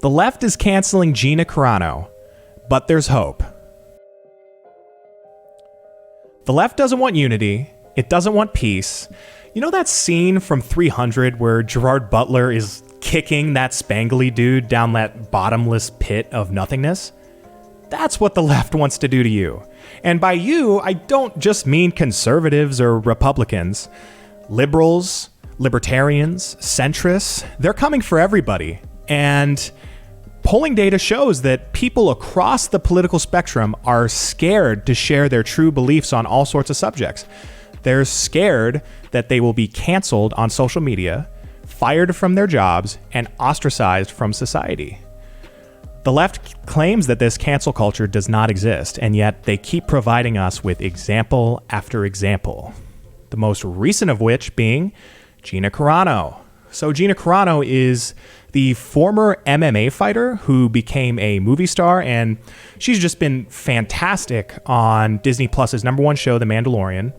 The left is canceling Gina Carano, but there's hope. The left doesn't want unity. It doesn't want peace. You know that scene from 300 where Gerard Butler is kicking that spangly dude down that bottomless pit of nothingness? That's what the left wants to do to you. And by you, I don't just mean conservatives or Republicans. Liberals, libertarians, centrists, they're coming for everybody. And polling data shows that people across the political spectrum are scared to share their true beliefs on all sorts of subjects. They're scared that they will be canceled on social media, fired from their jobs, and ostracized from society. The left claims that this cancel culture does not exist, and yet they keep providing us with example after example. The most recent of which being Gina Carano. So Gina Carano is the former MMA fighter who became a movie star, and she's just been fantastic on Disney Plus's #1 show, The Mandalorian.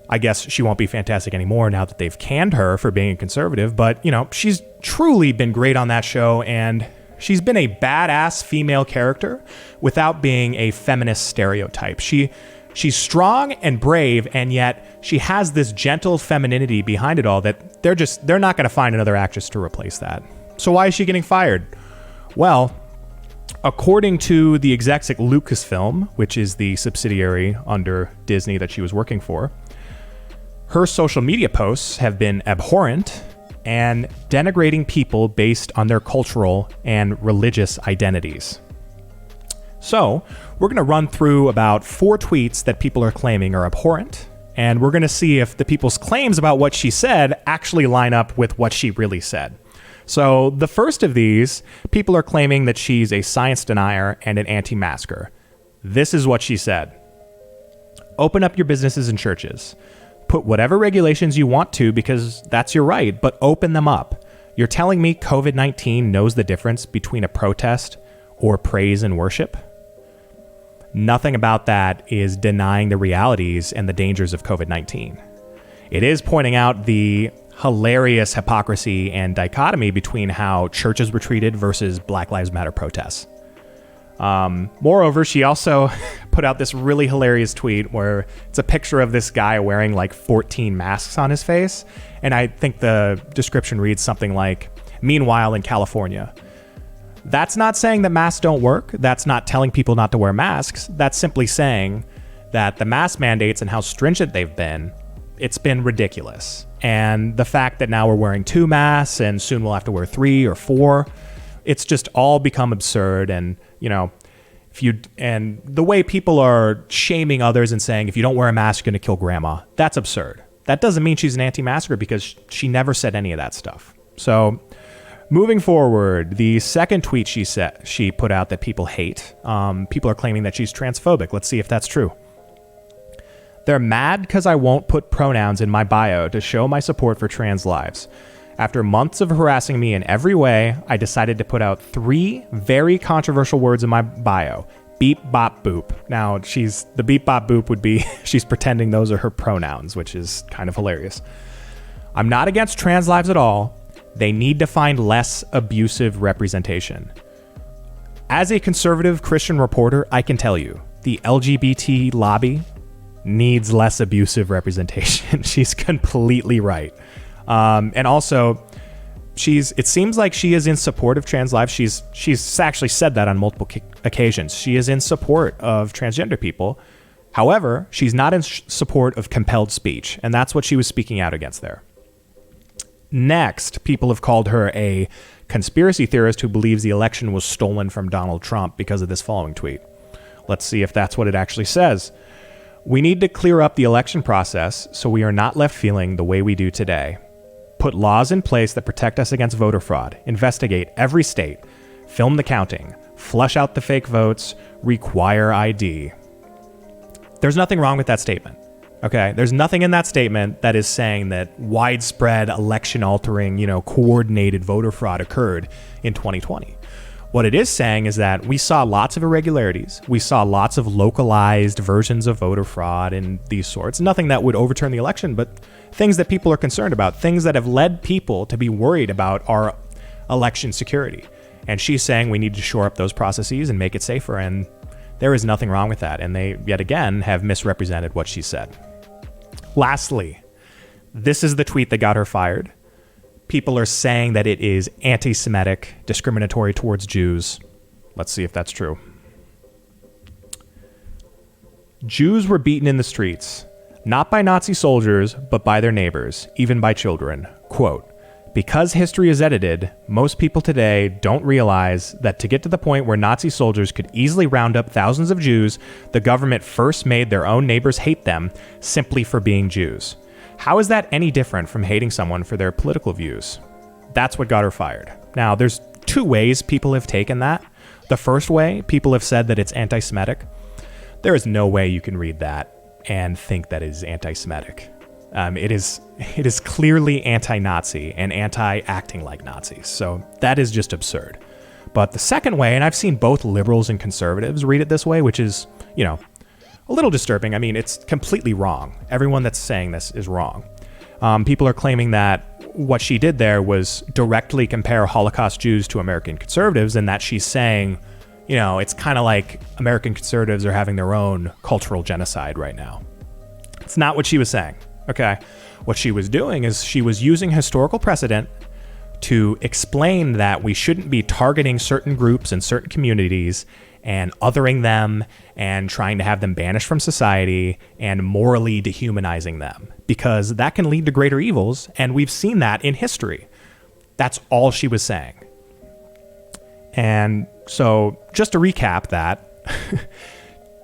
I guess she won't be fantastic anymore now that they've canned her for being a conservative, but, you know, she's truly been great on that show, and she's been a badass female character without being a feminist stereotype. She's strong and brave, and yet she has this gentle femininity behind it all that they're not going to find another actress to replace that. So why is she getting fired? Well, according to the execs at Lucasfilm, which is the subsidiary under Disney that she was working for, her social media posts have been abhorrent and denigrating people based on their cultural and religious identities. So, we're going to run through about 4 tweets that people are claiming are abhorrent, and we're going to see if the people's claims about what she said actually line up with what she really said. So, the first of these, people are claiming that she's a science denier and an anti-masker. This is what she said. Open up your businesses and churches. Put whatever regulations you want to because that's your right, but open them up. You're telling me COVID-19 knows the difference between a protest or praise and worship? Nothing about that is denying the realities and the dangers of COVID-19. It is pointing out the hilarious hypocrisy and dichotomy between how churches were treated versus Black Lives Matter protests. Moreover, she also put out this really hilarious tweet where it's a picture of this guy wearing like 14 masks on his face. And I think the description reads something like, "Meanwhile in California." That's not saying that masks don't work. That's not telling people not to wear masks. That's simply saying that the mask mandates and how stringent they've been, it's been ridiculous. And the fact that now we're wearing 2 masks and soon we'll have to wear 3 or 4, it's just all become absurd. And, you know, and the way people are shaming others and saying, if you don't wear a mask, you're going to kill grandma, that's absurd. That doesn't mean she's an anti-masker because she never said any of that stuff. So moving forward, the second tweet she put out that people hate, people are claiming that she's transphobic. Let's see if that's true. They're mad because I won't put pronouns in my bio to show my support for trans lives. After months of harassing me in every way, I decided to put out 3 very controversial words in my bio. Beep, bop, boop. Now, the beep, bop, boop would be she's pretending those are her pronouns, which is kind of hilarious. I'm not against trans lives at all. They need to find less abusive representation. As a conservative Christian reporter, I can tell you, the LGBT lobby needs less abusive representation. She's completely right. And also, it seems like she is in support of trans lives. She's actually said that on multiple occasions. She is in support of transgender people. However, she's not in support of compelled speech, and that's what she was speaking out against there. Next, people have called her a conspiracy theorist who believes the election was stolen from Donald Trump because of this following tweet. Let's see if that's what it actually says. We need to clear up the election process so we are not left feeling the way we do today. Put laws in place that protect us against voter fraud, investigate every state, film the counting, flush out the fake votes, require ID. There's nothing wrong with that statement. Okay, there's nothing in that statement that is saying that widespread election-altering, coordinated voter fraud occurred in 2020. What it is saying is that we saw lots of irregularities. We saw lots of localized versions of voter fraud and these sorts. Nothing that would overturn the election, but things that people are concerned about, things that have led people to be worried about our election security. And she's saying we need to shore up those processes and make it safer. And there is nothing wrong with that. And they, yet again, have misrepresented what she said. Lastly, this is the tweet that got her fired. People are saying that it is anti-Semitic, discriminatory towards Jews. Let's see if that's true. Jews were beaten in the streets, not by Nazi soldiers, but by their neighbors, even by children. Quote, because history is edited, most people today don't realize that to get to the point where Nazi soldiers could easily round up thousands of Jews, the government first made their own neighbors hate them simply for being Jews. How is that any different from hating someone for their political views? That's what got her fired. Now, there's two ways people have taken that. The first way, people have said that it's anti-Semitic. There is no way you can read that and think that it is anti-Semitic. It is clearly anti-Nazi and anti-acting like Nazis. So that is just absurd. But the second way, and I've seen both liberals and conservatives read it this way, which is, a little disturbing. I mean, it's completely wrong. Everyone that's saying this is wrong. People are claiming that what she did there was directly compare Holocaust Jews to American conservatives, and that she's saying, it's kind of like American conservatives are having their own cultural genocide right now. It's not what she was saying, okay? What she was doing is she was using historical precedent to explain that we shouldn't be targeting certain groups and certain communities and othering them and trying to have them banished from society and morally dehumanizing them, because that can lead to greater evils, and we've seen that in history. That's all she was saying. And so just to recap that,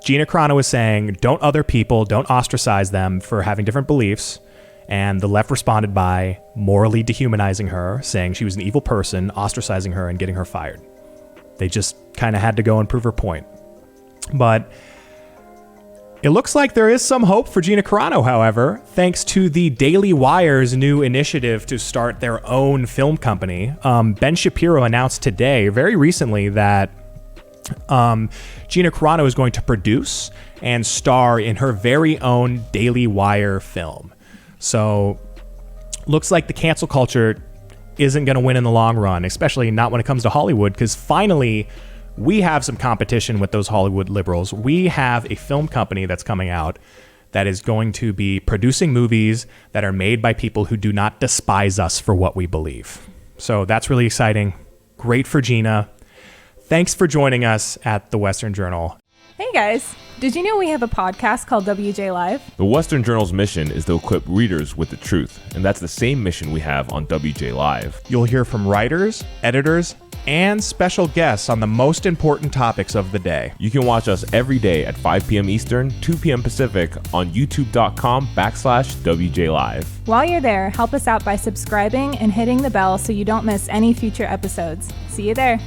Gina Carano was saying, don't other people, don't ostracize them for having different beliefs. And the left responded by morally dehumanizing her, saying she was an evil person, ostracizing her and getting her fired. They just kind of had to go and prove her point. But it looks like there is some hope for Gina Carano, however, thanks to the Daily Wire's new initiative to start their own film company. Ben Shapiro announced today, very recently, that Gina Carano is going to produce and star in her very own Daily Wire film. So looks like the cancel culture isn't going to win in the long run, especially not when it comes to Hollywood, because finally we have some competition with those Hollywood liberals. We have a film company that's coming out that is going to be producing movies that are made by people who do not despise us for what we believe. So that's really exciting. Great for Gina. Thanks for joining us at the Western Journal. Hey guys, did you know we have a podcast called WJ Live? The Western Journal's mission is to equip readers with the truth, and that's the same mission we have on WJ Live. You'll hear from writers, editors, and special guests on the most important topics of the day. You can watch us every day at 5 p.m. Eastern, 2 p.m. Pacific on youtube.com/WJ Live. While you're there, help us out by subscribing and hitting the bell so you don't miss any future episodes. See you there.